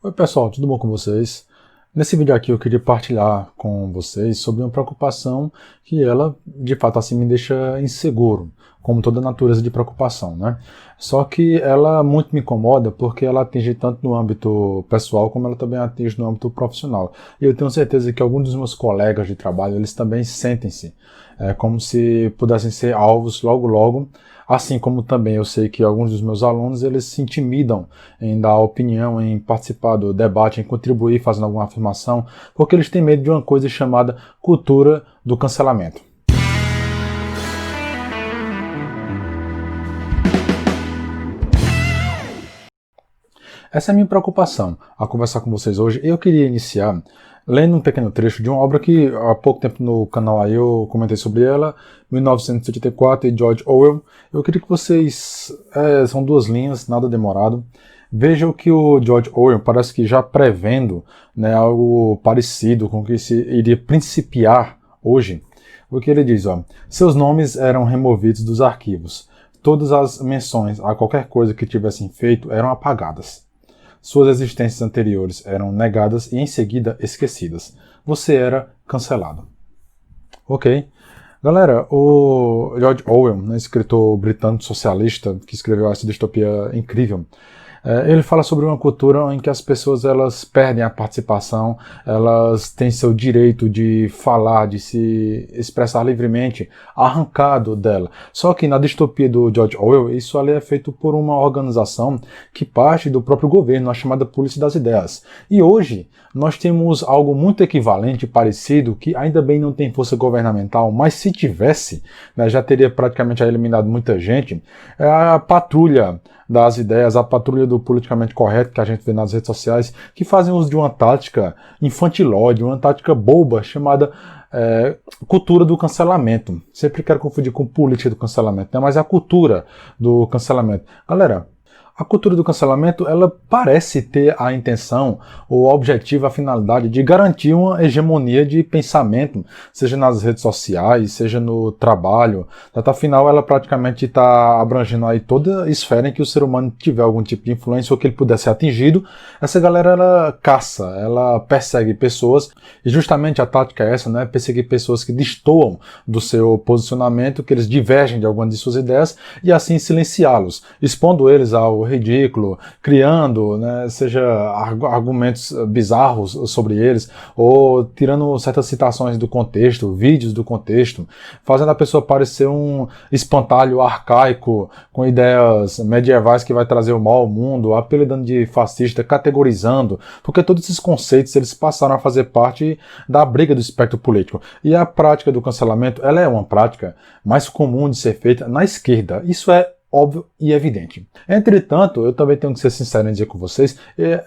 Oi pessoal, tudo bom com vocês? Nesse vídeo aqui eu queria partilhar com vocês sobre uma preocupação que ela, de fato, assim me deixa inseguro, como toda natureza de preocupação, né? Só que ela muito me incomoda porque ela atinge tanto no âmbito pessoal como ela também atinge no âmbito profissional. E eu tenho certeza que alguns dos meus colegas de trabalho, eles também sentem-se como se pudessem ser alvos logo logo. Assim como também eu sei que alguns dos meus alunos eles se intimidam em dar opinião, em participar do debate, em contribuir fazendo alguma afirmação, porque eles têm medo de uma coisa chamada cultura do cancelamento. Essa é a minha preocupação a conversar com vocês hoje. Eu queria iniciar lendo um pequeno trecho de uma obra que há pouco tempo no canal aí eu comentei sobre ela, 1984, de George Orwell. Eu queria que vocês, são duas linhas, nada demorado, vejam que o George Orwell parece que já prevendo, né, algo parecido com o que se iria principiar hoje. O que ele diz, seus nomes eram removidos dos arquivos. Todas as menções a qualquer coisa que tivessem feito eram apagadas. Suas existências anteriores eram negadas e em seguida esquecidas. Você era cancelado. Ok? Galera, o George Orwell, né, escritor britânico socialista que escreveu essa distopia incrível, ele fala sobre uma cultura em que as pessoas elas perdem a participação, elas têm seu direito de falar, de se expressar livremente, arrancado dela. Só que na distopia do George Orwell, isso ali é feito por uma organização que parte do próprio governo, a chamada Polícia das Ideias. E hoje nós temos algo muito equivalente, parecido, que ainda bem não tem força governamental, mas se tivesse, né, já teria praticamente eliminado muita gente, é a patrulha das ideias, a patrulha do politicamente correto que a gente vê nas redes sociais, que fazem uso de uma tática infantilóide, uma tática boba chamada cultura do cancelamento. Sempre quero confundir com política do cancelamento, né? Mas é a cultura do cancelamento. Galera, a cultura do cancelamento, ela parece ter a intenção, o objetivo, a finalidade de garantir uma hegemonia de pensamento, seja nas redes sociais, seja no trabalho. Afinal, ela praticamente está abrangendo aí toda a esfera em que o ser humano tiver algum tipo de influência ou que ele pudesse ser atingido. Essa galera, ela caça, ela persegue pessoas, e justamente a tática é essa, né? Perseguir pessoas que destoam do seu posicionamento, que eles divergem de algumas de suas ideias, e assim silenciá-los, expondo eles ao ridículo, criando, né, seja argumentos bizarros sobre eles, ou tirando certas citações do contexto, vídeos do contexto, fazendo a pessoa parecer um espantalho arcaico, com ideias medievais que vai trazer o mal ao mundo, apelidando de fascista, categorizando, porque todos esses conceitos eles passaram a fazer parte da briga do espectro político. E a prática do cancelamento, ela é uma prática mais comum de ser feita na esquerda. Isso é óbvio e evidente. Entretanto, eu também tenho que ser sincero em dizer com vocês,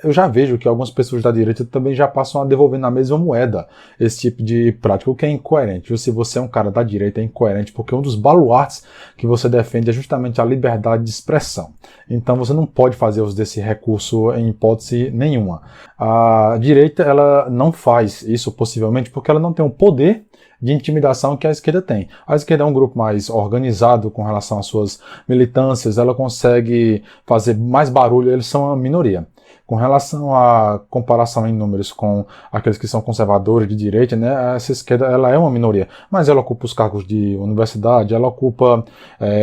eu já vejo que algumas pessoas da direita também já passam a devolver na mesma moeda esse tipo de prática, o que é incoerente. Se você é um cara da direita, é incoerente, porque um dos baluartes que você defende é justamente a liberdade de expressão. Então você não pode fazer uso desse recurso em hipótese nenhuma. A direita, ela não faz isso possivelmente porque ela não tem o poder de intimidação que a esquerda tem. A esquerda é um grupo mais organizado com relação às suas militâncias, ela consegue fazer mais barulho, eles são uma minoria. Com relação à comparação em números com aqueles que são conservadores de direita, né, essa esquerda ela é uma minoria, mas ela ocupa os cargos de universidade, ela ocupa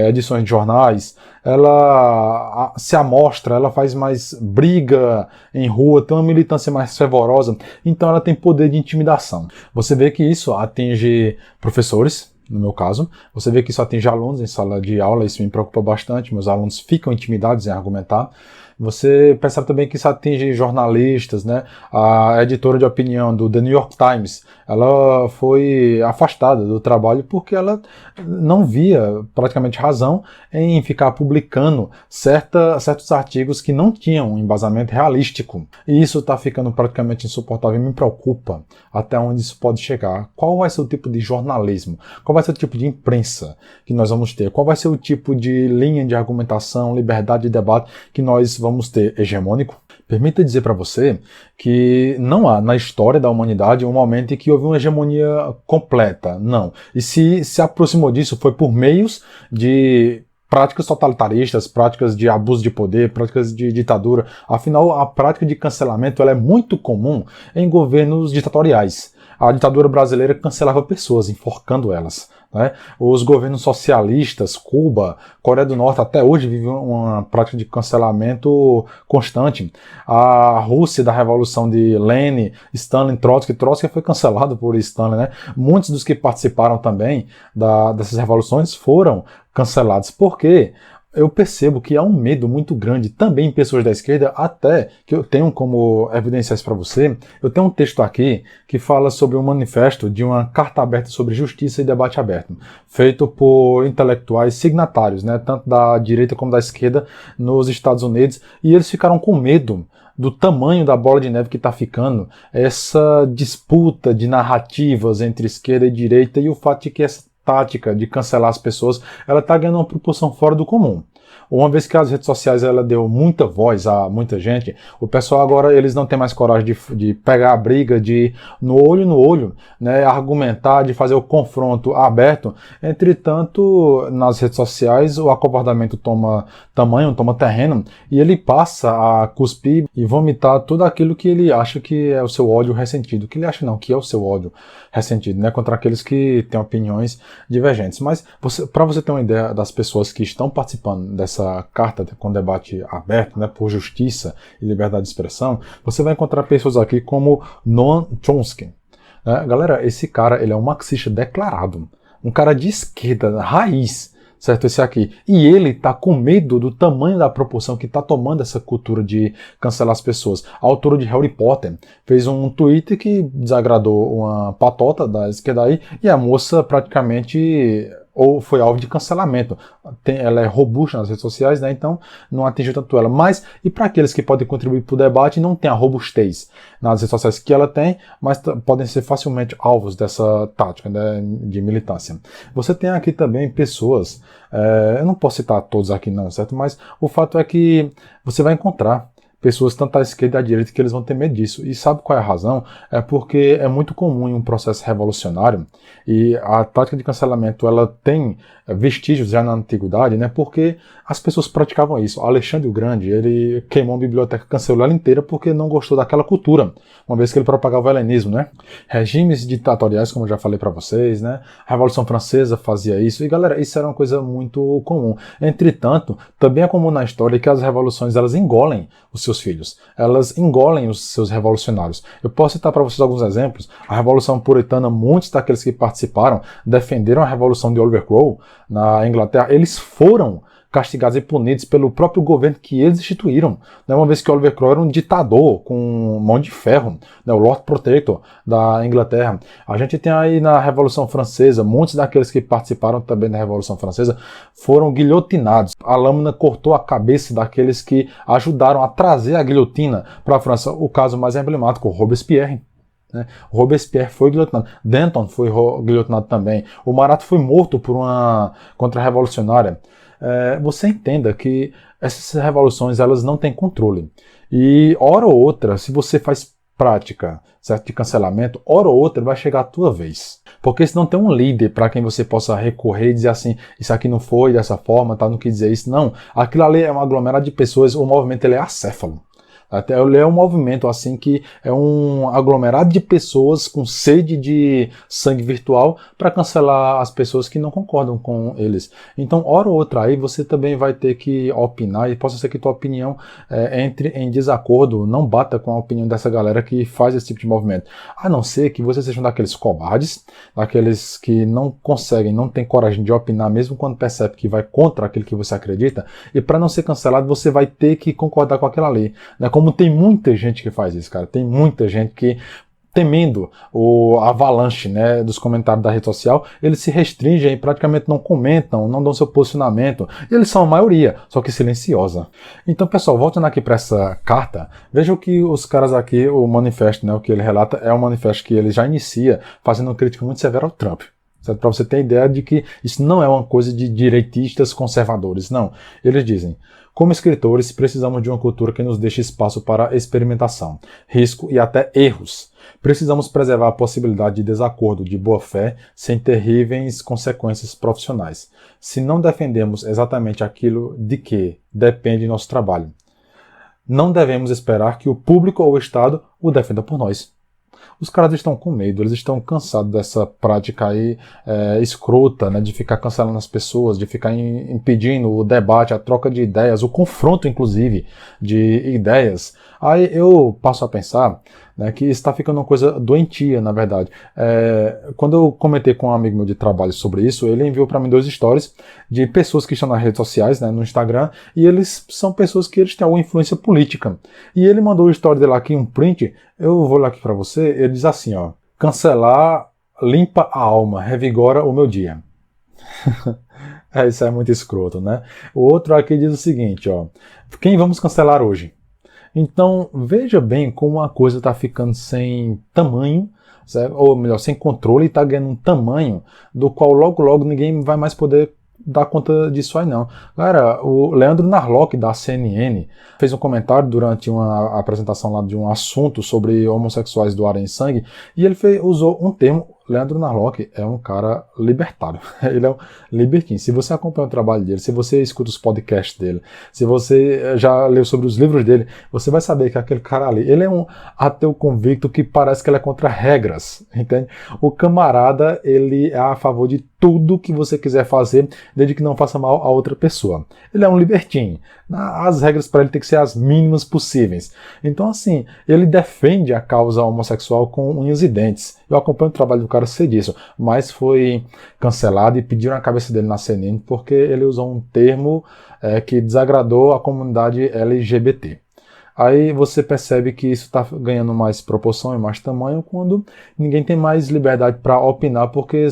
edições de jornais, ela se amostra, ela faz mais briga em rua, tem uma militância mais fervorosa, então ela tem poder de intimidação. Você vê que isso atinge professores, no meu caso, você vê que isso atinge alunos em sala de aula, isso me preocupa bastante, meus alunos ficam intimidados em argumentar. Você percebe também que isso atinge jornalistas, né? A editora de opinião do The New York Times, ela foi afastada do trabalho porque ela não via praticamente razão em ficar publicando certos artigos que não tinham um embasamento realístico. E isso está ficando praticamente insuportável e me preocupa até onde isso pode chegar. Qual vai ser o tipo de jornalismo? Qual vai ser o tipo de imprensa que nós vamos ter? Qual vai ser o tipo de linha de argumentação, liberdade de debate que nós vamos ter hegemônico? Permita dizer para você que não há na história da humanidade um momento em que houve uma hegemonia completa, não. E se aproximou disso foi por meios de práticas totalitaristas, práticas de abuso de poder, práticas de ditadura. Afinal, a prática de cancelamento ela é muito comum em governos ditatoriais. A ditadura brasileira cancelava pessoas, enforcando elas. Né? Os governos socialistas, Cuba, Coreia do Norte, até hoje vivem uma prática de cancelamento constante. A Rússia, da Revolução de Lenin, Stalin, Trotsky foi cancelado por Stalin. Né? Muitos dos que participaram também dessas revoluções foram cancelados. Por quê? Eu percebo que há um medo muito grande também em pessoas da esquerda, até que eu tenho como evidenciar isso para você. Eu tenho um texto aqui que fala sobre um manifesto de uma carta aberta sobre justiça e debate aberto, feito por intelectuais signatários, né, tanto da direita como da esquerda nos Estados Unidos, e eles ficaram com medo do tamanho da bola de neve que está ficando, essa disputa de narrativas entre esquerda e direita e o fato de que essa tática de cancelar as pessoas, ela está ganhando uma proporção fora do comum. Uma vez que as redes sociais ela deu muita voz a muita gente, o pessoal agora eles não tem mais coragem de pegar a briga, de no olho, né, argumentar, de fazer o confronto aberto. Entretanto, nas redes sociais o acovardamento toma tamanho, toma terreno, e ele passa a cuspir e vomitar tudo aquilo que ele acha que é o seu ódio ressentido. Que ele acha não, que é o seu ódio ressentido, né, contra aqueles que têm opiniões divergentes. Mas para você ter uma ideia das pessoas que estão participando dessa carta com debate aberto, né, por justiça e liberdade de expressão, você vai encontrar pessoas aqui como Noam Chomsky. Galera, esse cara ele é um marxista declarado, um cara de esquerda, raiz, certo? Esse aqui. E ele tá com medo do tamanho da proporção que tá tomando essa cultura de cancelar as pessoas. A autora de Harry Potter fez um tweet que desagradou uma patota da esquerda aí, e a moça praticamente ou foi alvo de cancelamento. Ela é robusta nas redes sociais, né? Então não atingiu tanto ela. Mas, e para aqueles que podem contribuir para o debate, não tem a robustez nas redes sociais que ela tem, mas podem ser facilmente alvos dessa tática, né, de militância. Você tem aqui também pessoas, eu não posso citar todos aqui não, certo? Mas o fato é que você vai encontrar pessoas tanto à esquerda e à direita que eles vão ter medo disso. E sabe qual é a razão? É porque é muito comum em um processo revolucionário, e a tática de cancelamento ela tem vestígios já na antiguidade, né? Porque as pessoas praticavam isso. Alexandre o Grande, ele queimou a biblioteca, cancelou ela inteira porque não gostou daquela cultura, uma vez que ele propagava o helenismo, né? Regimes ditatoriais, como eu já falei para vocês, né? A Revolução Francesa fazia isso, e galera, isso era uma coisa muito comum. Entretanto, também é comum na história que as revoluções elas engolem os seus filhos, elas engolem os seus revolucionários. Eu posso citar para vocês alguns exemplos. A Revolução Puritana, muitos daqueles que participaram defenderam a Revolução de Oliver Cromwell na Inglaterra, eles foram castigados e punidos pelo próprio governo que eles instituíram, né? Uma vez que Oliver Cromwell era um ditador com mão de ferro, né? O Lord Protector da Inglaterra. A gente tem aí na Revolução Francesa, muitos daqueles que participaram também da Revolução Francesa foram guilhotinados. A lâmina cortou a cabeça daqueles que ajudaram a trazer a guilhotina para a França. O caso mais emblemático, Robespierre. O Robespierre foi guilhotinado. Danton foi guilhotinado também. O Marat foi morto por uma contra-revolucionária. Você entenda que essas revoluções elas não têm controle. E hora ou outra, se você faz prática, certo, de cancelamento, hora ou outra vai chegar a tua vez. Porque se não tem um líder para quem você possa recorrer e dizer assim, isso aqui não foi dessa forma, tá, não quis dizer isso. Não, aquilo ali é um aglomerado de pessoas, o movimento ele é acéfalo. Até ele é um movimento assim que é um aglomerado de pessoas com sede de sangue virtual para cancelar as pessoas que não concordam com eles. Então, hora ou outra aí você também vai ter que opinar, e possa ser que tua opinião entre em desacordo, não bata com a opinião dessa galera que faz esse tipo de movimento. A não ser que você seja um daqueles covardes, daqueles que não conseguem, não tem coragem de opinar mesmo quando percebe que vai contra aquilo que você acredita, e para não ser cancelado você vai ter que concordar com aquela lei, né? Como tem muita gente que faz isso, cara. Tem muita gente que, temendo o avalanche, né, dos comentários da rede social, eles se restringem e praticamente não comentam, não dão seu posicionamento. E eles são a maioria, só que silenciosa. Então, pessoal, voltando aqui para essa carta, vejam que os caras aqui, o manifesto, né, o que ele relata é um manifesto que ele já inicia fazendo uma crítica muito severa ao Trump. Para você ter ideia de que isso não é uma coisa de direitistas conservadores, não. Eles dizem: como escritores, precisamos de uma cultura que nos deixe espaço para experimentação, risco e até erros. Precisamos preservar a possibilidade de desacordo de boa-fé sem terríveis consequências profissionais. Se não defendemos exatamente aquilo de que depende nosso trabalho, não devemos esperar que o público ou o Estado o defenda por nós. Os caras estão com medo, eles estão cansados dessa prática aí escrota, né, de ficar cancelando as pessoas, de ficar impedindo o debate, a troca de ideias, o confronto, inclusive, de ideias. Aí eu passo a pensar, né, que está ficando uma coisa doentia, na verdade. Quando eu comentei com um amigo meu de trabalho sobre isso, ele enviou para mim 2 stories de pessoas que estão nas redes sociais, né, no Instagram, e eles são pessoas que eles têm alguma influência política. E ele mandou o story dele aqui, um print, eu vou ler aqui para você, ele diz assim, ó: cancelar limpa a alma, revigora o meu dia. Isso é muito escroto, né? O outro aqui diz o seguinte, ó: quem vamos cancelar hoje? Então, veja bem como a coisa está ficando sem tamanho, certo? Ou melhor, sem controle, e está ganhando um tamanho do qual logo ninguém vai mais poder dar conta disso aí não. Galera, o Leandro Narlock, da CNN, fez um comentário durante uma apresentação lá de um assunto sobre homossexuais doarem sangue, e ele usou um termo. Leandro Narlock é um cara libertário, ele é um libertino. Se você acompanha o trabalho dele, se você escuta os podcasts dele, se você já leu sobre os livros dele, você vai saber que aquele cara ali, ele é um ateu convicto que parece que ele é contra regras, entende? O camarada, ele é a favor de tudo que você quiser fazer, desde que não faça mal a outra pessoa. Ele é um libertino. As regras para ele tem que ser as mínimas possíveis. Então, assim, ele defende a causa homossexual com unhas e dentes. Eu acompanho o trabalho do cara, sei disso, mas foi cancelado e pediram a cabeça dele na CNN porque ele usou um termo que desagradou a comunidade LGBT. Aí você percebe que isso está ganhando mais proporção e mais tamanho quando ninguém tem mais liberdade para opinar, porque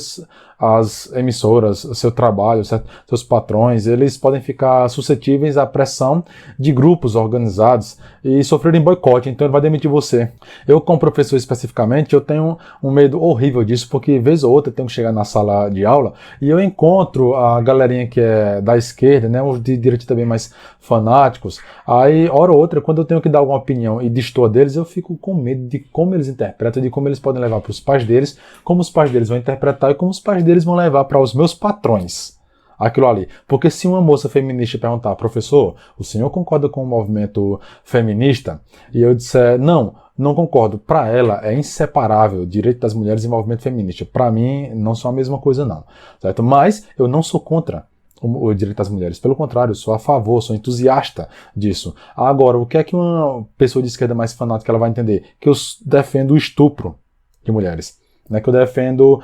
as emissoras, seu trabalho, certo? Seus patrões, eles podem ficar suscetíveis à pressão de grupos organizados e sofrerem boicote, então ele vai demitir você. Eu, como professor especificamente, eu tenho um medo horrível disso, porque vez ou outra eu tenho que chegar na sala de aula e eu encontro a galerinha que é da esquerda, né, os de direita também mais fanáticos, aí hora ou outra, quando eu tenho que dar alguma opinião e destoa deles, eu fico com medo de como eles interpretam, de como eles podem levar para os pais deles, como os pais deles vão interpretar e como os pais deles vão levar para os meus patrões aquilo ali. Porque se uma moça feminista perguntar: professor, o senhor concorda com o movimento feminista? E eu disser: não concordo. Para ela é inseparável direito das mulheres e movimento feminista. Para mim não são a mesma coisa não, certo? Mas eu não sou contra o direito das mulheres. Pelo contrário, eu sou a favor, sou entusiasta disso. Agora, o que é que uma pessoa de esquerda mais fanática ela vai entender? Que eu defendo o estupro de mulheres, né? Que eu defendo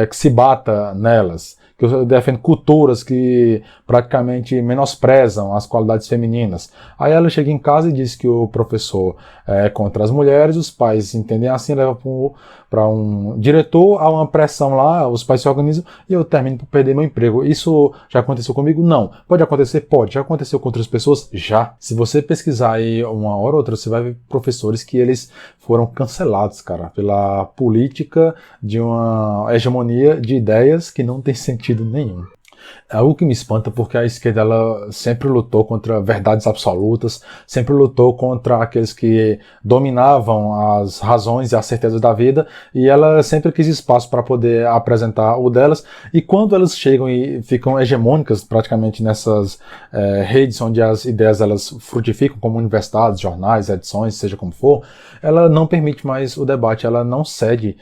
que se bata nelas, que eu defendo culturas que praticamente menosprezam as qualidades femininas. Aí ela chega em casa e diz que o professor é contra as mulheres, os pais entendem assim, levam para um diretor, há uma pressão lá, os pais se organizam e eu termino por perder meu emprego. Isso já aconteceu comigo? Não. Pode acontecer? Pode. Já aconteceu com outras pessoas? Já. Se você pesquisar aí uma hora ou outra, você vai ver professores que eles foram cancelados, cara, pela política de uma hegemonia de ideias que não tem sentido nenhum. É algo que me espanta porque a esquerda ela sempre lutou contra verdades absolutas, sempre lutou contra aqueles que dominavam as razões e as certezas da vida, e ela sempre quis espaço para poder apresentar o delas, e quando elas chegam e ficam hegemônicas praticamente nessas redes onde as ideias elas frutificam, como universidades, jornais, edições, seja como for, ela não permite mais o debate, ela não cede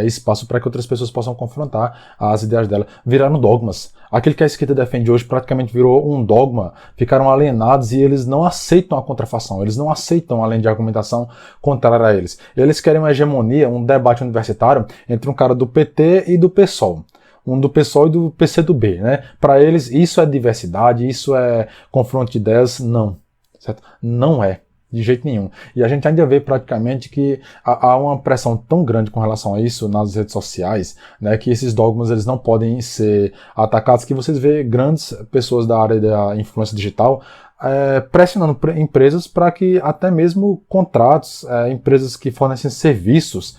espaço para que outras pessoas possam confrontar as ideias dela, viraram dogmas. Aquele que a esquerda defende hoje praticamente virou um dogma, ficaram alienados e eles não aceitam a contrafação, eles não aceitam além de argumentação contrária a eles. Eles querem uma hegemonia, um debate universitário entre um cara do PT e do PSOL. Um do PSOL e do PCdoB, né? Para eles isso é diversidade, isso é confronto de ideias, não. Certo? Não é. De jeito nenhum. E a gente ainda vê praticamente que há uma pressão tão grande com relação a isso nas redes sociais, né, que esses dogmas eles não podem ser atacados, que vocês vê grandes pessoas da área da influência digital pressionando empresas para que até mesmo contratos, empresas que fornecem serviços,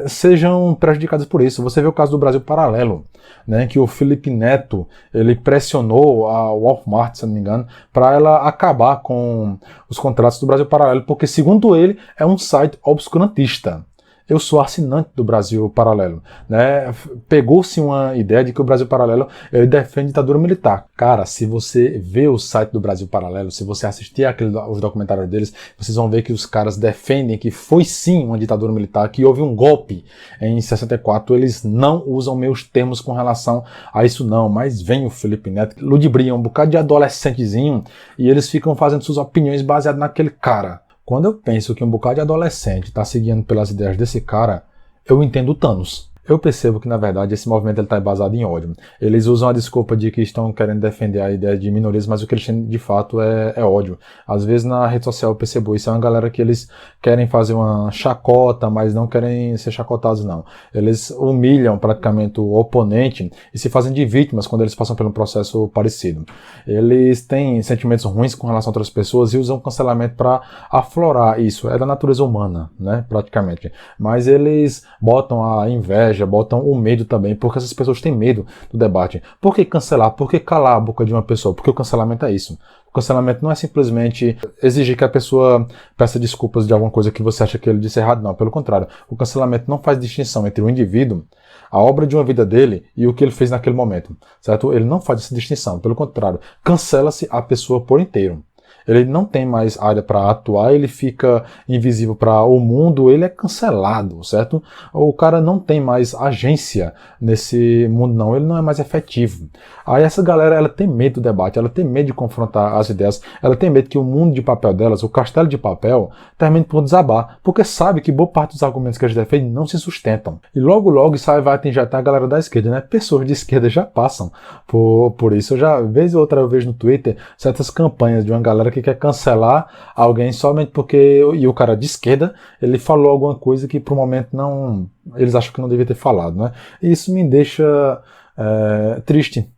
sejam prejudicadas por isso. Você vê o caso do Brasil Paralelo, né, que o Felipe Neto ele pressionou a Walmart, se não me engano, para ela acabar com os contratos do Brasil Paralelo, porque, segundo ele, é um site obscurantista. Eu sou assinante do Brasil Paralelo, né? Pegou-se uma ideia de que o Brasil Paralelo ele defende ditadura militar. Cara, se você vê o site do Brasil Paralelo, se você assistir os documentários deles, vocês vão ver que os caras defendem que foi sim uma ditadura militar, que houve um golpe em 64. Eles não usam meus termos com relação a isso não, mas vem o Felipe Neto, ludibria um bocado de adolescentezinho e eles ficam fazendo suas opiniões baseadas naquele cara. Quando eu penso que um bocado de adolescente está seguindo pelas ideias desse cara, eu entendo o Thanos. Eu percebo que, na verdade, esse movimento está baseado em ódio. Eles usam a desculpa de que estão querendo defender a ideia de minorias, mas o que eles têm, de fato, é ódio. Às vezes, na rede social, eu percebo isso. É uma galera que eles querem fazer uma chacota, mas não querem ser chacotados, não. Eles humilham, praticamente, o oponente e se fazem de vítimas quando eles passam por um processo parecido. Eles têm sentimentos ruins com relação a outras pessoas e usam o cancelamento para aflorar isso. É da natureza humana, né, praticamente. Mas eles botam a inveja, botam o medo também, porque essas pessoas têm medo do debate. Por que cancelar? Por que calar a boca de uma pessoa? Porque o cancelamento é isso. O cancelamento não é simplesmente exigir que a pessoa peça desculpas de alguma coisa que você acha que ele disse errado, não. Pelo contrário, o cancelamento não faz distinção entre o indivíduo, a obra de uma vida dele e o que ele fez naquele momento, certo? Ele não faz essa distinção. Pelo contrário, cancela-se a pessoa por inteiro. Ele não tem mais área para atuar, ele fica invisível para o mundo, ele é cancelado, certo? O cara não tem mais agência nesse mundo, não, ele não é mais efetivo. Aí essa galera, ela tem medo do debate, ela tem medo de confrontar as ideias, ela tem medo que o mundo de papel delas, o castelo de papel, termine por desabar, porque sabe que boa parte dos argumentos que eles defendem não se sustentam. E logo isso aí vai atingir até a galera da esquerda, né? Pessoas de esquerda já passam por isso. Eu já, vez ou outra, eu vejo no Twitter certas campanhas de uma galera que quer cancelar alguém somente porque e o cara de esquerda ele falou alguma coisa que pro momento não eles acham que não devia ter falado, né? E isso me deixa triste,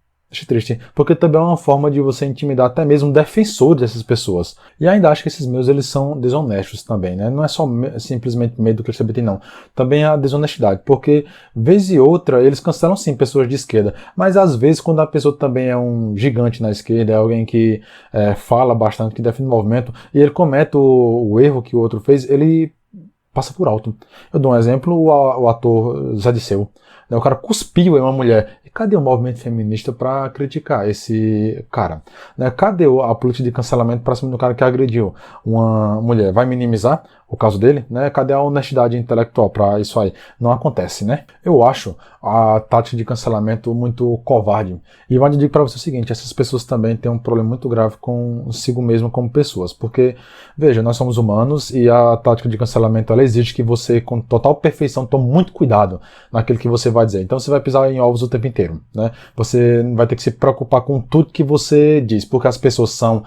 porque também é uma forma de você intimidar até mesmo defensores dessas pessoas. E ainda acho que esses meios eles são desonestos também, né? Não é só simplesmente medo do que LGBT, não. Também a desonestidade, porque vez e outra eles cancelam sim pessoas de esquerda, mas às vezes quando a pessoa também é um gigante na esquerda, é alguém que fala bastante, que defende o movimento, e ele comete o erro que o outro fez, ele passa por alto. Eu dou um exemplo, o ator Zé Disseu. O cara cuspiu em uma mulher. E cadê o movimento feminista para criticar esse cara? Cadê a política de cancelamento para cima do cara que agrediu uma mulher? Vai minimizar o caso dele? Cadê a honestidade intelectual para isso aí? Não acontece, né? Eu acho a tática de cancelamento muito covarde. E eu digo para você o seguinte, essas pessoas também têm um problema muito grave consigo mesmo como pessoas. Porque, veja, nós somos humanos e a tática de cancelamento ela exige que você, com total perfeição, tome muito cuidado naquilo que você vai dizer. Então você vai pisar em ovos o tempo inteiro, né? Você vai ter que se preocupar com tudo que você diz, porque as pessoas são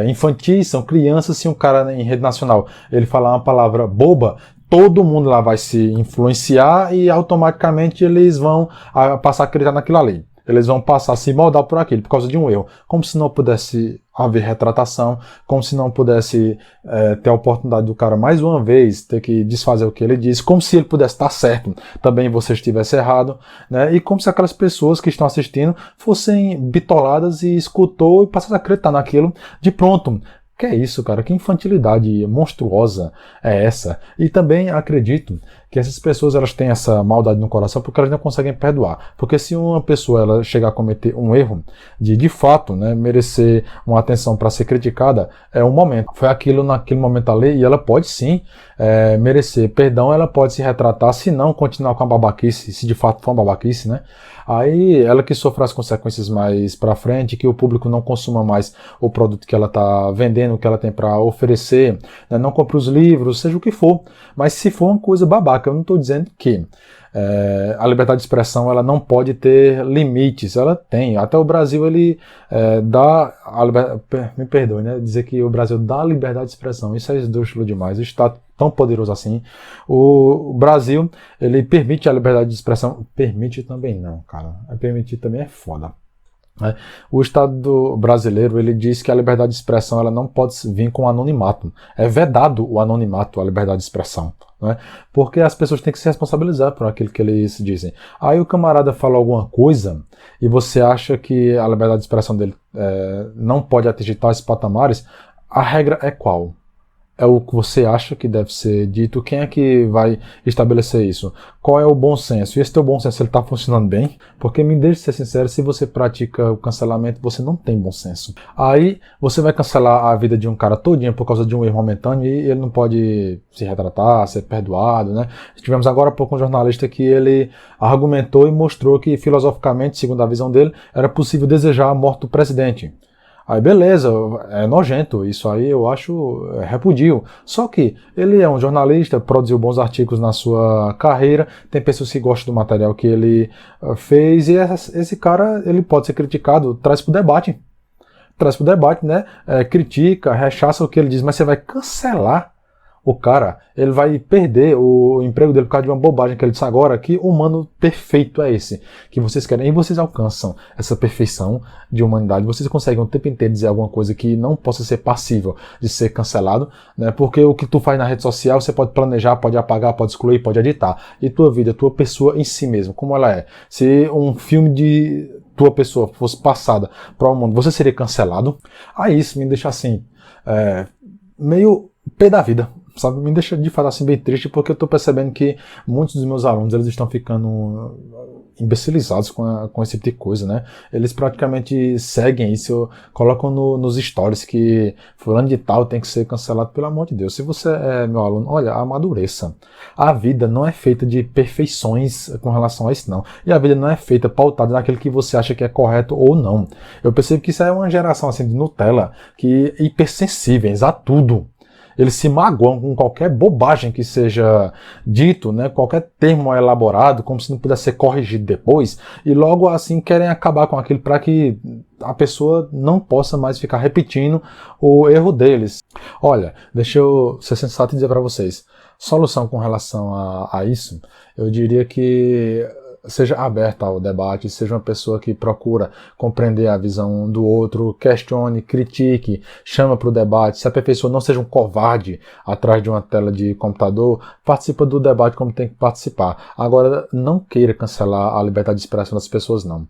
infantis, são crianças. Se um cara em rede nacional ele falar uma palavra boba, todo mundo lá vai se influenciar e automaticamente eles vão passar a acreditar naquilo ali. Eles vão passar a se moldar por aquilo, por causa de um erro. Como se não pudesse haver retratação, como se não pudesse ter a oportunidade do cara mais uma vez ter que desfazer o que ele disse, como se ele pudesse estar certo, também você estivesse errado, né? E como se aquelas pessoas que estão assistindo fossem bitoladas e escutou e passaram a acreditar naquilo de pronto. Que é isso, cara? Que infantilidade monstruosa é essa? E também acredito que essas pessoas elas têm essa maldade no coração porque elas não conseguem perdoar. Porque se uma pessoa ela chegar a cometer um erro de fato, né, merecer uma atenção para ser criticada, é um momento. Foi aquilo naquele momento ali e ela pode sim merecer perdão, ela pode se retratar, se não continuar com a babaquice, se de fato for uma babaquice, né? Aí ela que sofre as consequências mais para frente, que o público não consuma mais o produto que ela está vendendo, o que ela tem para oferecer, né? Não compre os livros, seja o que for. Mas se for uma coisa babaca, eu não estou dizendo que a liberdade de expressão ela não pode ter limites, ela tem. Até o Brasil ele dá a liberdade, me perdoe, né? Dizer que o Brasil dá liberdade de expressão, isso é esdrúxulo demais, está tão poderoso assim. O Brasil ele permite a liberdade de expressão, permite também não, cara. Permitir também é foda. O Estado brasileiro ele diz que a liberdade de expressão ela não pode vir com anonimato. É vedado o anonimato, a liberdade de expressão. né? Porque as pessoas têm que se responsabilizar por aquilo que eles dizem. Aí o camarada fala alguma coisa e você acha que a liberdade de expressão dele não pode atingir tais patamares, a regra é qual? É o que você acha que deve ser dito? Quem é que vai estabelecer isso? Qual é o bom senso? E esse teu bom senso, ele está funcionando bem? Porque me deixe ser sincero, se você pratica o cancelamento, você não tem bom senso. Aí você vai cancelar a vida de um cara todinho por causa de um erro momentâneo e ele não pode se retratar, ser perdoado, né? Tivemos agora há pouco um jornalista que ele argumentou e mostrou que filosoficamente, segundo a visão dele, era possível desejar a morte do presidente. Aí beleza, é nojento, isso aí eu acho repudio. Só que ele é um jornalista, produziu bons artigos na sua carreira, tem pessoas que gostam do material que ele fez, e esse cara ele pode ser criticado, traz para o debate. Traz para o debate, né? Critica, rechaça o que ele diz, mas você vai cancelar o cara, ele vai perder o emprego dele por causa de uma bobagem que ele disse agora. Que humano perfeito é esse que vocês querem? E vocês alcançam essa perfeição de humanidade. Vocês conseguem o tempo inteiro dizer alguma coisa que não possa ser passível de ser cancelado, né? Porque o que tu faz na rede social, você pode planejar, pode apagar, pode excluir, pode editar. E tua vida, tua pessoa em si mesmo, como ela é. Se um filme de tua pessoa fosse passada para o mundo, você seria cancelado? Aí isso me deixa assim, meio pé da vida. Sabe, me deixa de falar assim bem triste, porque eu estou percebendo que muitos dos meus alunos eles estão ficando imbecilizados com esse tipo de coisa, né? Eles praticamente seguem isso, colocam nos stories que fulano de tal tem que ser cancelado. Pelo amor de Deus, se você é meu aluno, olha, amadureça. A vida não é feita de perfeições com relação a isso, não. E a vida não é feita pautada naquilo que você acha que é correto ou não. Eu percebo que isso é uma geração assim de Nutella, que hipersensíveis a tudo. Eles se magoam com qualquer bobagem que seja dito, né? Qualquer termo elaborado, como se não pudesse ser corrigido depois, e logo assim querem acabar com aquilo para que a pessoa não possa mais ficar repetindo o erro deles. Olha, deixa eu ser sensato e dizer para vocês, solução com relação a isso, eu diria que seja aberta ao debate, seja uma pessoa que procura compreender a visão do outro, questione, critique, chama para o debate, se a pessoa não seja um covarde atrás de uma tela de computador, participa do debate como tem que participar. Agora, não queira cancelar a liberdade de expressão das pessoas, não.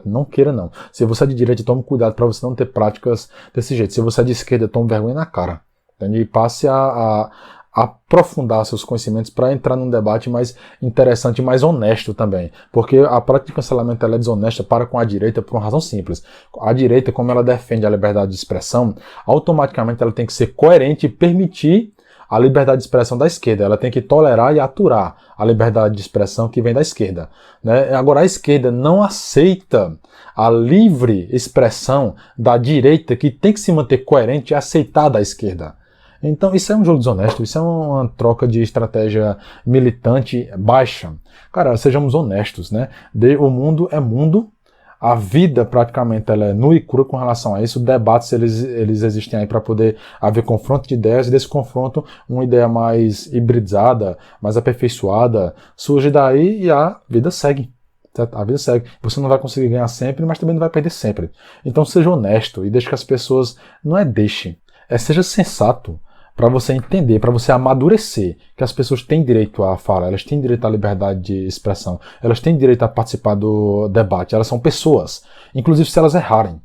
Não queira, não. Se você é de direita, tome cuidado para você não ter práticas desse jeito. Se você é de esquerda, tome vergonha na cara. Entende? E passe a aprofundar seus conhecimentos para entrar num debate mais interessante e mais honesto também. Porque a prática de cancelamento ela é desonesta para com a direita por uma razão simples. A direita, como ela defende a liberdade de expressão, automaticamente ela tem que ser coerente e permitir a liberdade de expressão da esquerda. Ela tem que tolerar e aturar a liberdade de expressão que vem da esquerda, né? Agora, a esquerda não aceita a livre expressão da direita, que tem que se manter coerente e aceitar da esquerda. Então, isso é um jogo desonesto, isso é uma troca de estratégia militante baixa. Cara, sejamos honestos, né? O mundo é mundo, a vida praticamente ela é nua e crua com relação a isso, debates eles existem aí para poder haver confronto de ideias, e desse confronto uma ideia mais hibridizada, mais aperfeiçoada, surge daí e a vida segue. Certo? A vida segue. Você não vai conseguir ganhar sempre, mas também não vai perder sempre. Então seja honesto e deixe que as pessoas, não é deixe, seja sensato, para você entender, para você amadurecer que as pessoas têm direito a falar, elas têm direito à liberdade de expressão, elas têm direito a participar do debate, elas são pessoas, inclusive se elas errarem.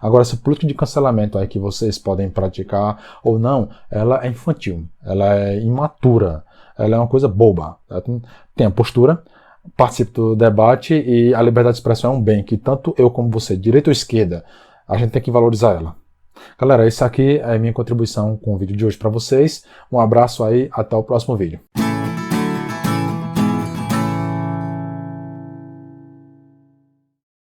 Agora, essa política de cancelamento aí que vocês podem praticar ou não, ela é infantil, ela é imatura, ela é uma coisa boba. Certo? Tenha postura, participe do debate, e a liberdade de expressão é um bem que tanto eu como você, direita ou esquerda, a gente tem que valorizar ela. Galera, esse aqui é a minha contribuição com o vídeo de hoje para vocês. Um abraço aí, até o próximo vídeo.